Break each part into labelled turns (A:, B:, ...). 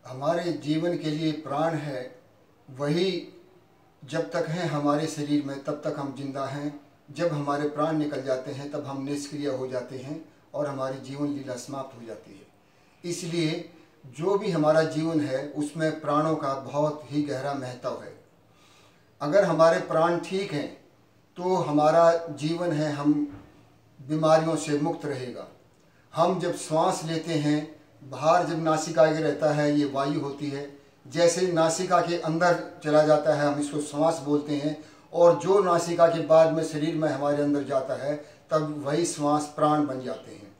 A: हमारे जीवन के लिए प्राण है, वही जब तक हैं हमारे शरीर में तब तक हम जिंदा हैं। जब हमारे प्राण निकल जाते हैं तब हम निष्क्रिय हो जाते हैं और हमारी जीवन लीला समाप्त हो जाती है। इसलिए जो भी हमारा जीवन है उसमें प्राणों का बहुत ही गहरा महत्व है। अगर हमारे प्राण ठीक हैं तो हमारा जीवन है, हम बीमारियों से मुक्त रहेगा। हम जब श्वास लेते हैं, बाहर जब नासिका के रहता है, ये वायु होती है, जैसे नासिका के अंदर चला जाता है हम इसको श्वास बोलते हैं, और जो नासिका के बाद में शरीर में हमारे अंदर जाता है तब वही श्वास प्राण बन जाते हैं।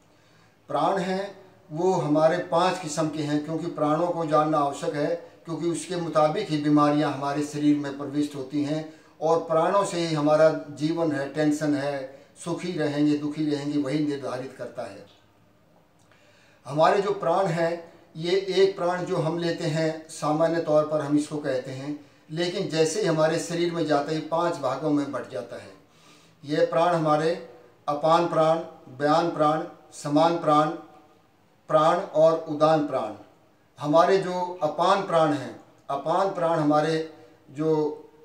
A: प्राण हैं वो हमारे 5 किस्म के हैं, क्योंकि प्राणों को जानना आवश्यक है, क्योंकि उसके मुताबिक ही बीमारियां हमारे शरीर में प्रविष्ट होती हैं और प्राणों से ही हमारा जीवन है, टेंशन है, सुखी रहेंगे दुखी रहेंगे, वही निर्धारित करता है। हमारे जो प्राण हैं, ये एक प्राण जो हम लेते हैं सामान्य तौर पर हम इसको कहते हैं, लेकिन जैसे ही हमारे शरीर में जाता है 5 भागों में बंट जाता है। ये प्राण हमारे अपान प्राण, व्यान प्राण, समान प्राण, प्राण और उदान प्राण। हमारे जो अपान प्राण हैं, अपान प्राण हमारे जो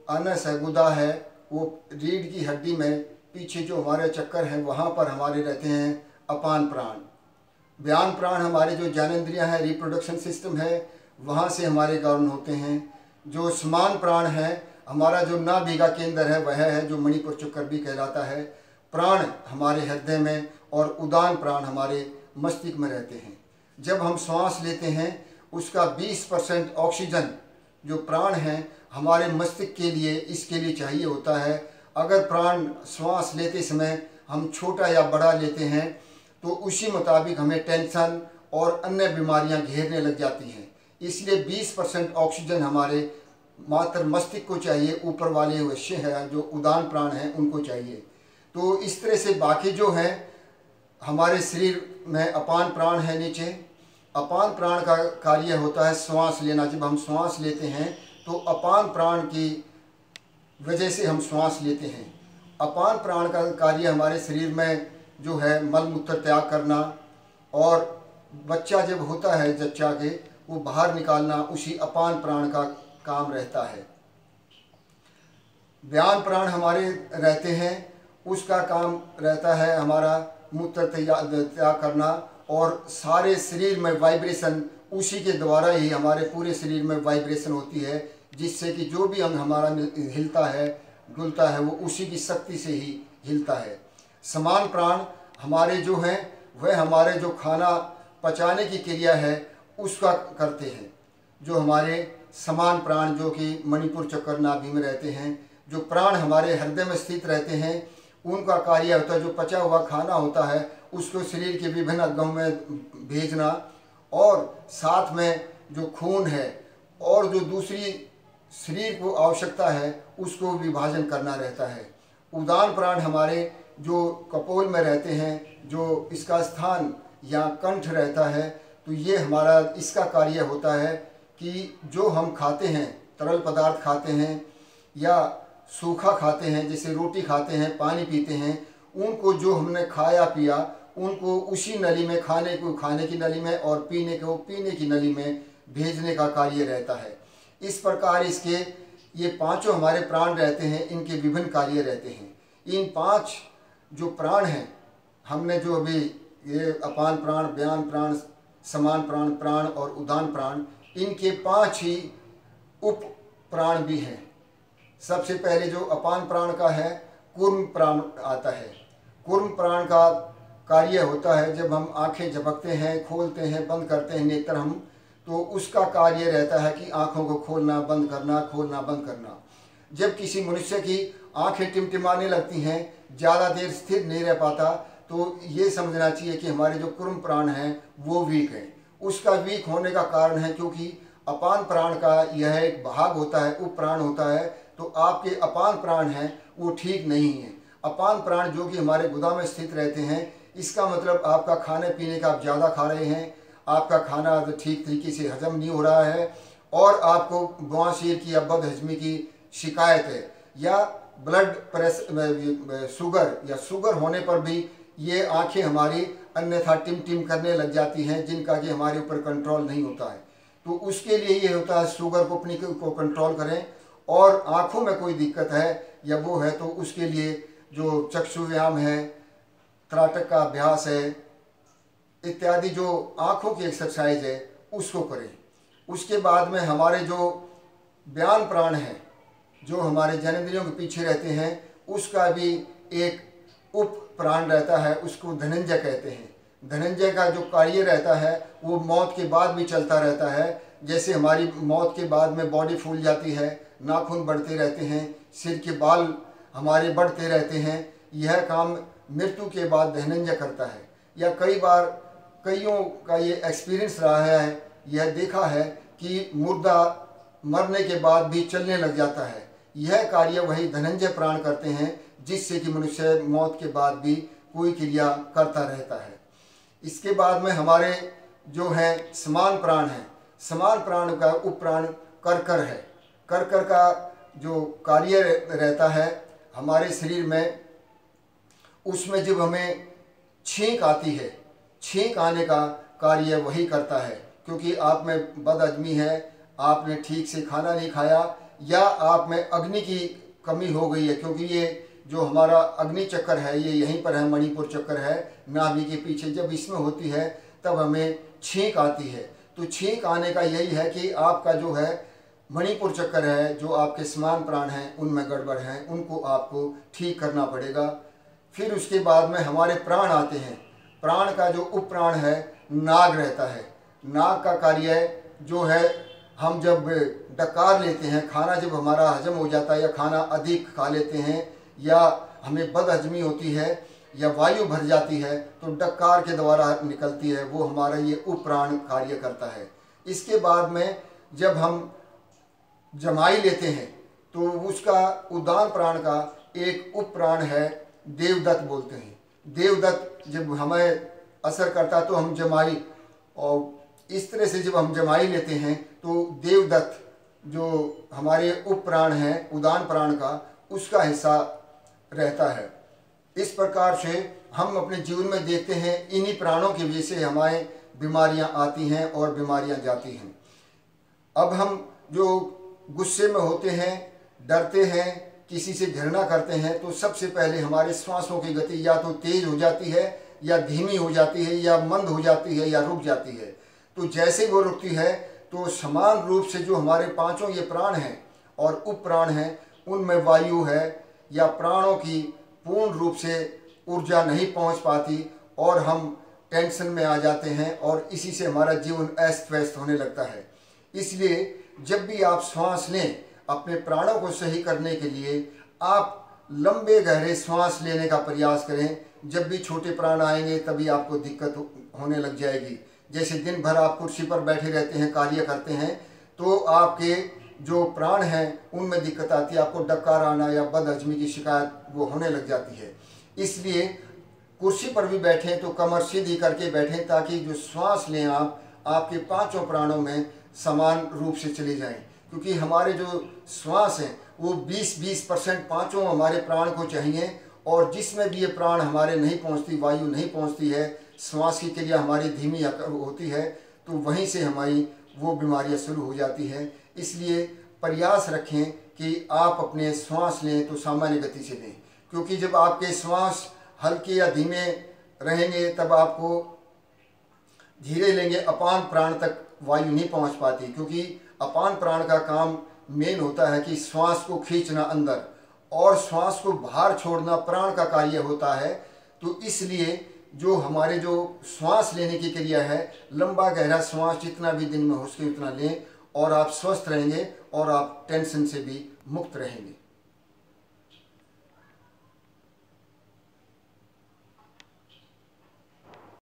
A: अनस है, गुदा है, वो रीढ़ की हड्डी में पीछे जो हमारे चक्कर हैं वहाँ पर हमारे रहते हैं अपान प्राण। व्यान प्राण हमारे जो ज्ञानेंद्रियाँ हैं, रिप्रोडक्शन सिस्टम है, वहाँ से हमारे गवर्न होते हैं। जो समान प्राण है, हमारा जो नाभिका केंद्र है वह है जो मणिपुर चक्कर भी कहलाता है। प्राण हमारे हृदय में और उदान प्राण हमारे मस्तिष्क में रहते हैं। जब हम श्वास लेते हैं उसका 20% ऑक्सीजन जो प्राण है हमारे मस्तिष्क के लिए, इसके लिए चाहिए होता है। अगर प्राण श्वास लेते समय हम छोटा या बड़ा लेते हैं तो उसी मुताबिक हमें टेंशन और अन्य बीमारियां घेरने लग जाती हैं। इसलिए 20% ऑक्सीजन हमारे मात्र मस्तिष्क को चाहिए, ऊपर वाले हिस्से हैं जो उदान प्राण हैं उनको चाहिए। तो इस तरह से बाकी जो है हमारे शरीर में अपान प्राण है नीचे। अपान प्राण का कार्य होता है श्वास लेना। जब हम श्वास लेते हैं तो अपान प्राण की वजह से हम श्वास लेते हैं। अपान प्राण का कार्य हमारे शरीर में जो है मल मूत्र त्याग करना, और बच्चा जब होता है जच्चा के वो बाहर निकालना, उसी अपान प्राण का काम रहता है। व्यान प्राण हमारे रहते हैं, उसका काम रहता है हमारा मूत्र त्याग करना, और सारे शरीर में वाइब्रेशन उसी के द्वारा ही हमारे पूरे शरीर में वाइब्रेशन होती है, जिससे कि जो भी अंग हमारा हिलता है डुलता है वो उसी की शक्ति से ही हिलता है। समान प्राण हमारे जो हैं वह हमारे जो खाना पचाने की क्रिया है उसका करते हैं। जो हमारे समान प्राण जो कि मणिपुर चक्कर नाभि में रहते हैं, जो प्राण हमारे हृदय में स्थित रहते हैं, उनका कार्य होता है जो पचा हुआ खाना होता है उसको शरीर के विभिन्न अंगों में भेजना, और साथ में जो खून है और जो दूसरी शरीर को आवश्यकता है उसको विभाजन करना रहता है। उदान प्राण हमारे जो कपोल में रहते हैं, जो इसका स्थान या कंठ रहता है, तो ये हमारा इसका कार्य होता है कि जो हम खाते हैं, तरल पदार्थ खाते हैं या सूखा खाते हैं, जैसे रोटी खाते हैं, पानी पीते हैं, उनको जो हमने खाया पिया उनको उसी नली में, खाने को खाने की नली में और पीने को पीने की नली में भेजने का कार्य रहता है। इस प्रकार इसके ये 5 हमारे प्राण रहते हैं, इनके विभिन्न कार्य रहते हैं। इन 5 जो प्राण हैं, हमने जो अभी ये अपान प्राण, व्यान प्राण, समान प्राण, प्राण और उदान प्राण, इनके 5 ही उप प्राण भी हैं। सबसे पहले जो अपान प्राण का है कूर्म प्राण आता है। कूर्म प्राण का कार्य होता है जब हम आंखें झपकते हैं, खोलते हैं, बंद करते हैं नेत्र हम, तो उसका कार्य रहता है कि आंखों को खोलना बंद करना, खोलना बंद करना। जब किसी मनुष्य की आंखें टिमटिमाने लगती हैं, ज़्यादा देर स्थिर नहीं रह पाता, तो ये समझना चाहिए कि हमारे जो कूर्म प्राण हैं वो वीक है। उसका वीक होने का कारण है क्योंकि अपान प्राण का यह एक भाग होता है, उप प्राण होता है, तो आपके अपान प्राण हैं वो ठीक नहीं है। अपान प्राण जो कि हमारे गुदा में स्थित रहते हैं, इसका मतलब आपका खाने पीने का आप ज़्यादा खा रहे हैं, आपका खाना ठीक तरीके से हजम नहीं हो रहा है, और आपको बवासीर की या बदहजमी की शिकायत है, या ब्लड प्रेशर, शुगर होने पर भी ये आंखें हमारी अन्यथा टिम टिम करने लग जाती हैं, जिनका कि हमारे ऊपर कंट्रोल नहीं होता है। तो उसके लिए ये होता है शुगर को अपनी को कंट्रोल करें। और आँखों में कोई दिक्कत है या वो है तो उसके लिए जो चक्षु व्यायाम है, त्राटक का अभ्यास है इत्यादि जो आँखों की एक्सरसाइज है उसको करें। उसके बाद में हमारे जो व्यान प्राण हैं जो हमारे जननेंद्रियों के पीछे रहते हैं उसका भी एक उप प्राण रहता है, उसको धनंजय कहते हैं। धनंजय का जो कार्य रहता है वो मौत के बाद भी चलता रहता है। जैसे हमारी मौत के बाद में बॉडी फूल जाती है, नाखून बढ़ते रहते हैं, सिर के बाल हमारे बढ़ते रहते हैं, यह काम मृत्यु के बाद धनंजय करता है। या कई बार कईयों का ये एक्सपीरियंस रहा है, यह देखा है कि मुर्दा मरने के बाद भी चलने लग जाता है। यह कार्य वही धनंजय प्राण करते हैं जिससे कि मनुष्य मौत के बाद भी कोई क्रिया करता रहता है। इसके बाद में हमारे जो है समान प्राण हैं, समान प्राण का उपप्राण करकर है। करकर का जो कार्य रहता है हमारे शरीर में, उसमें जब हमें छींक आती है, छींक आने का कार्य वही करता है। क्योंकि आप में बदहजमी है, आपने ठीक से खाना नहीं खाया या आप में अग्नि की कमी हो गई है, क्योंकि ये जो हमारा अग्नि चक्कर है ये यहीं पर है, मणिपुर चक्कर है नाभि के पीछे। जब इसमें होती है तब हमें छींक आती है। तो छींक आने का यही है कि आपका जो है मणिपुर चक्कर है, जो आपके समान प्राण हैं उनमें गड़बड़ हैं, उनको आपको ठीक करना पड़ेगा। फिर उसके बाद में हमारे प्राण आते हैं। प्राण का जो उप प्राण है नाग रहता है। नाग का कार्य जो है हम जब डकार लेते हैं, खाना जब हमारा हजम हो जाता है या खाना अधिक खा लेते हैं या हमें बदहजमी होती है या वायु भर जाती है तो डकार के द्वारा निकलती है, वो हमारा ये उपप्राण कार्य करता है। इसके बाद में जब हम जमाई लेते हैं तो उसका उदान प्राण का एक उपप्राण है, देवदत्त बोलते हैं। देवदत्त जब हमें असर करता तो हम जमाई, और इस तरह से जब हम जमाई लेते हैं तो देवदत्त जो हमारे उप प्राण हैं उदान प्राण का, उसका हिस्सा रहता है। इस प्रकार से हम अपने जीवन में देखते हैं इन्हीं प्राणों की वजह से हमारे बीमारियां आती हैं और बीमारियां जाती हैं। अब हम जो गुस्से में होते हैं, डरते हैं, किसी से घृणा करते हैं तो सबसे पहले हमारे श्वासों की गति या तो तेज हो जाती है या धीमी हो जाती है या मंद हो जाती है या रुक जाती है। तो जैसे वो रुकती है तो समान रूप से जो हमारे पांचों ये प्राण हैं और उप प्राण हैं उनमें वायु है या प्राणों की पूर्ण रूप से ऊर्जा नहीं पहुंच पाती और हम टेंशन में आ जाते हैं और इसी से हमारा जीवन अस्त व्यस्त होने लगता है। इसलिए जब भी आप श्वास लें, अपने प्राणों को सही करने के लिए आप लंबे गहरे श्वास लेने का प्रयास करें। जब भी छोटे प्राण आएंगे तभी आपको दिक्कत होने लग जाएगी। जैसे दिन भर आप कुर्सी पर बैठे रहते हैं, कार्य करते हैं, तो आपके जो प्राण हैं उनमें दिक्कत आती है, आपको डकार आना या बदहजमी की शिकायत वो होने लग जाती है। इसलिए कुर्सी पर भी बैठें तो कमर सीधी करके बैठें ताकि जो श्वास लें आप, आपके पांचों प्राणों में समान रूप से चले जाएं। क्योंकि हमारे जो श्वास हैं वो 20% पांचों हमारे प्राण को चाहिए, और जिसमें भी ये प्राण हमारे नहीं पहुंचती, वायु नहीं पहुंचती है, श्वास की क्रिया हमारी धीमी होती है, तो वहीं से हमारी वो बीमारियां शुरू हो जाती है। इसलिए प्रयास रखें कि आप अपने श्वास लें तो सामान्य गति से लें, क्योंकि जब आपके श्वास हल्के या धीमे रहेंगे तब आपको धीरे लेंगे अपान प्राण तक वायु नहीं पहुंच पाती। क्योंकि अपान प्राण का काम मेन होता है कि श्वास को खींचना अंदर और श्वास को बाहर छोड़ना प्राण का कार्य होता है। तो इसलिए जो हमारे जो श्वास लेने की क्रिया है, लंबा गहरा श्वास जितना भी दिन में हो सके उतना लें और आप स्वस्थ रहेंगे और आप टेंशन से भी मुक्त रहेंगे।